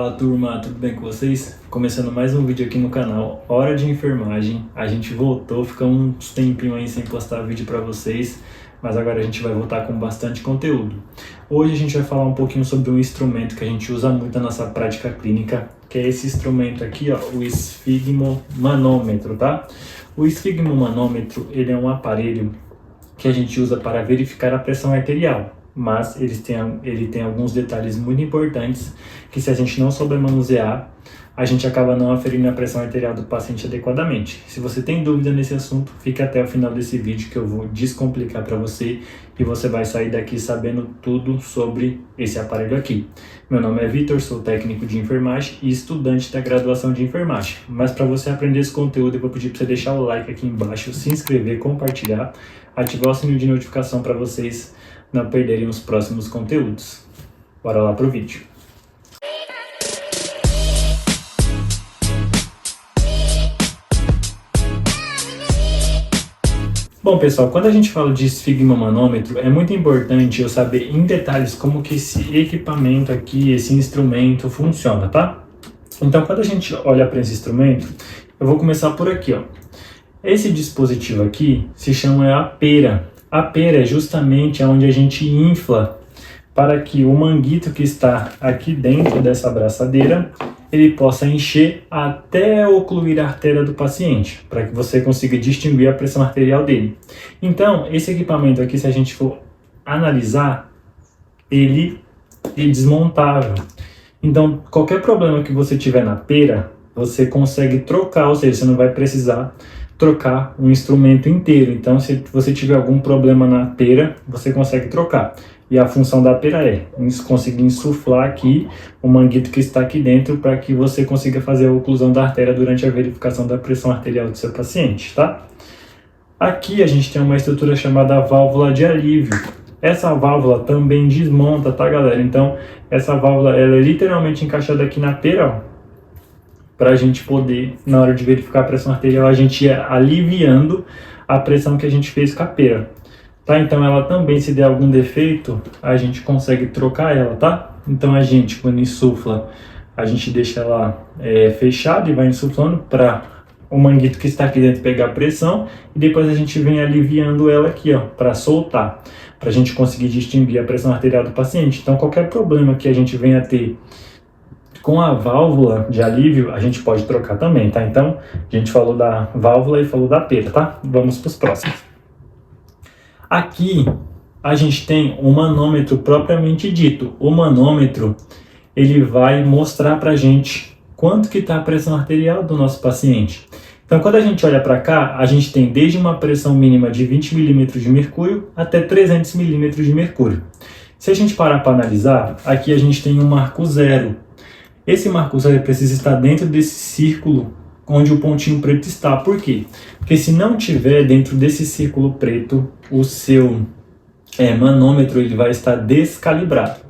Fala turma, tudo bem com vocês? Começando mais um vídeo aqui no canal Hora de Enfermagem. A gente voltou, ficamos uns tempinho aí sem postar vídeo para vocês, mas agora a gente vai voltar com bastante conteúdo. Hoje a gente vai falar um pouquinho sobre um instrumento que a gente usa muito na nossa prática clínica, que é esse instrumento aqui, ó, o esfigmomanômetro, tá? O esfigmomanômetro, ele é um aparelho que a gente usa para verificar a pressão arterial. Mas ele tem alguns detalhes muito importantes que, se a gente não souber manusear, a gente acaba não aferindo a pressão arterial do paciente adequadamente. Se você tem dúvida nesse assunto, fica até o final desse vídeo que eu vou descomplicar para você e você vai sair daqui sabendo tudo sobre esse aparelho aqui. Meu nome é Vitor, sou técnico de enfermagem e estudante da graduação de enfermagem. Mas para você aprender esse conteúdo, eu vou pedir para você deixar o like aqui embaixo, se inscrever, compartilhar, ativar o sininho de notificação para vocês não perderem os próximos conteúdos. Bora lá pro vídeo. Bom pessoal, quando a gente fala de esfigmomanômetro, é muito importante eu saber em detalhes como que esse equipamento aqui, esse instrumento funciona, tá? Então quando a gente olha para esse instrumento, eu vou começar por aqui, ó. Esse dispositivo aqui se chama a pera. A pera é justamente onde a gente infla para que o manguito que está aqui dentro dessa abraçadeira, ele possa encher até ocluir a artéria do paciente, para que você consiga distinguir a pressão arterial dele. Então, esse equipamento aqui, se a gente for analisar, ele é desmontável. Então, qualquer problema que você tiver na pera, você consegue trocar, ou seja, você não vai precisar trocar um instrumento inteiro. Então, se você tiver algum problema na pera, você consegue trocar. E a função da pera é conseguir insuflar aqui o manguito que está aqui dentro para que você consiga fazer a oclusão da artéria durante a verificação da pressão arterial do seu paciente, tá? Aqui a gente tem uma estrutura chamada válvula de alívio. Essa válvula também desmonta, tá, galera? Então, essa válvula ela é literalmente encaixada aqui na pera, ó, para a gente poder, na hora de verificar a pressão arterial, a gente ir aliviando a pressão que a gente fez com a pera. Tá? Então ela também, se der algum defeito, a gente consegue trocar ela, tá? Então a gente, quando insufla, a gente deixa ela fechada e vai insuflando para o manguito que está aqui dentro pegar a pressão, e depois a gente vem aliviando ela aqui, ó, para soltar, para a gente conseguir distinguir a pressão arterial do paciente. Então qualquer problema que a gente venha a ter com a válvula de alívio, a gente pode trocar também, tá? Então, a gente falou da válvula e falou da pera, tá? Vamos para os próximos. Aqui, a gente tem o manômetro propriamente dito. O manômetro, ele vai mostrar pra gente quanto que está a pressão arterial do nosso paciente. Então, quando a gente olha para cá, a gente tem desde uma pressão mínima de 20 milímetros de mercúrio até 300 milímetros de mercúrio. Se a gente parar para analisar, aqui a gente tem um marco zero. Esse marco zero precisa estar dentro desse círculo onde o pontinho preto está. Por quê? Porque se não tiver dentro desse círculo preto, o seu manômetro ele vai estar descalibrado.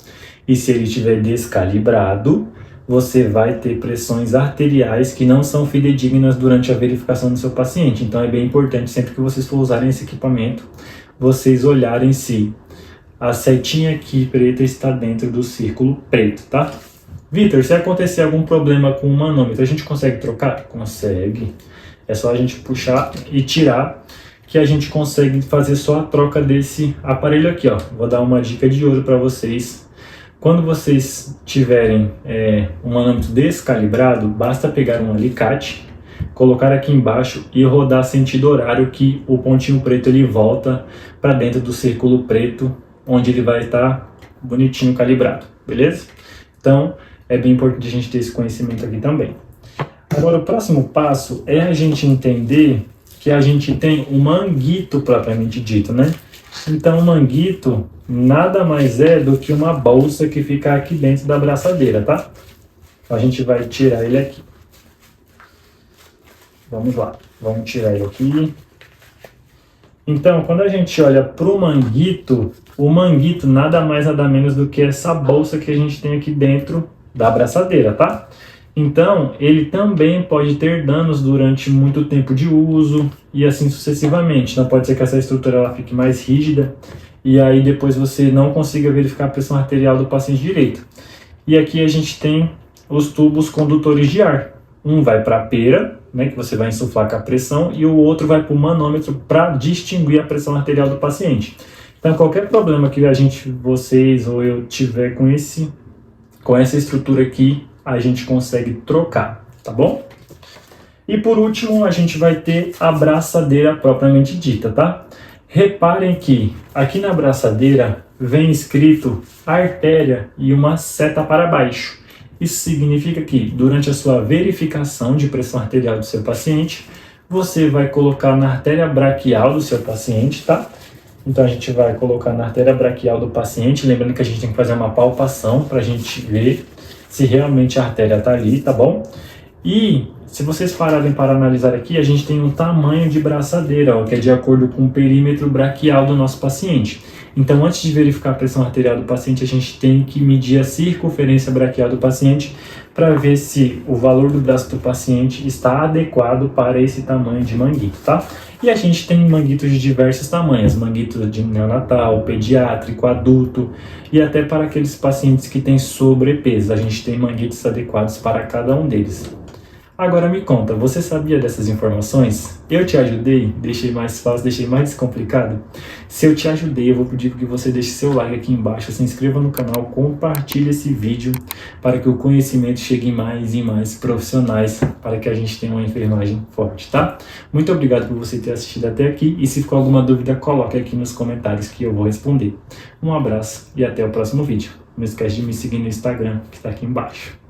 E se ele estiver descalibrado, você vai ter pressões arteriais que não são fidedignas durante a verificação do seu paciente. Então é bem importante, sempre que vocês for usarem esse equipamento, vocês olharem se a setinha aqui preta está dentro do círculo preto, tá? Vitor, se acontecer algum problema com o manômetro, a gente consegue trocar? Consegue. É só a gente puxar e tirar, que a gente consegue fazer só a troca desse aparelho aqui, ó. Vou dar uma dica de ouro para vocês. Quando vocês tiverem um manômetro descalibrado, basta pegar um alicate, colocar aqui embaixo e rodar sentido horário, que o pontinho preto ele volta para dentro do círculo preto, onde ele vai estar bonitinho calibrado, beleza? Então, é bem importante a gente ter esse conhecimento aqui também. Agora, o próximo passo é a gente entender que a gente tem o manguito propriamente dito, né? Então, o manguito nada mais é do que uma bolsa que fica aqui dentro da abraçadeira, tá? Então, a gente vai tirar ele aqui. Vamos lá, vamos tirar ele aqui. Então, quando a gente olha para o manguito nada mais nada menos do que essa bolsa que a gente tem aqui dentro da abraçadeira, tá? Então, ele também pode ter danos durante muito tempo de uso e assim sucessivamente. Então, pode ser que essa estrutura ela fique mais rígida e aí depois você não consiga verificar a pressão arterial do paciente direito. E aqui a gente tem os tubos condutores de ar. Um vai para a pera, né, que você vai insuflar com a pressão, e o outro vai para o manômetro para distinguir a pressão arterial do paciente. Então, qualquer problema que vocês ou eu tiver com essa estrutura aqui, a gente consegue trocar, tá bom? E por último, a gente vai ter a braçadeira propriamente dita, tá? Reparem que aqui na braçadeira vem escrito artéria e uma seta para baixo. Isso significa que durante a sua verificação de pressão arterial do seu paciente, você vai colocar na artéria braquial do seu paciente, tá? Então a gente vai colocar na artéria braquial do paciente, lembrando que a gente tem que fazer uma palpação para a gente ver se realmente a artéria está ali, tá bom? E se vocês pararem para analisar aqui, a gente tem um tamanho de braçadeira, ó, que é de acordo com o perímetro braquial do nosso paciente. Então, antes de verificar a pressão arterial do paciente, a gente tem que medir a circunferência braquial do paciente para ver se o valor do braço do paciente está adequado para esse tamanho de manguito, tá? E a gente tem manguitos de diversos tamanhos, manguito de neonatal, pediátrico, adulto e até para aqueles pacientes que têm sobrepeso. A gente tem manguitos adequados para cada um deles. Agora me conta, você sabia dessas informações? Eu te ajudei? Deixei mais fácil, deixei mais descomplicado? Se eu te ajudei, eu vou pedir que você deixe seu like aqui embaixo, se inscreva no canal, compartilhe esse vídeo para que o conhecimento chegue em mais e mais profissionais, para que a gente tenha uma enfermagem forte, tá? Muito obrigado por você ter assistido até aqui e se ficou alguma dúvida, coloque aqui nos comentários que eu vou responder. Um abraço e até o próximo vídeo. Não esquece de me seguir no Instagram, que está aqui embaixo.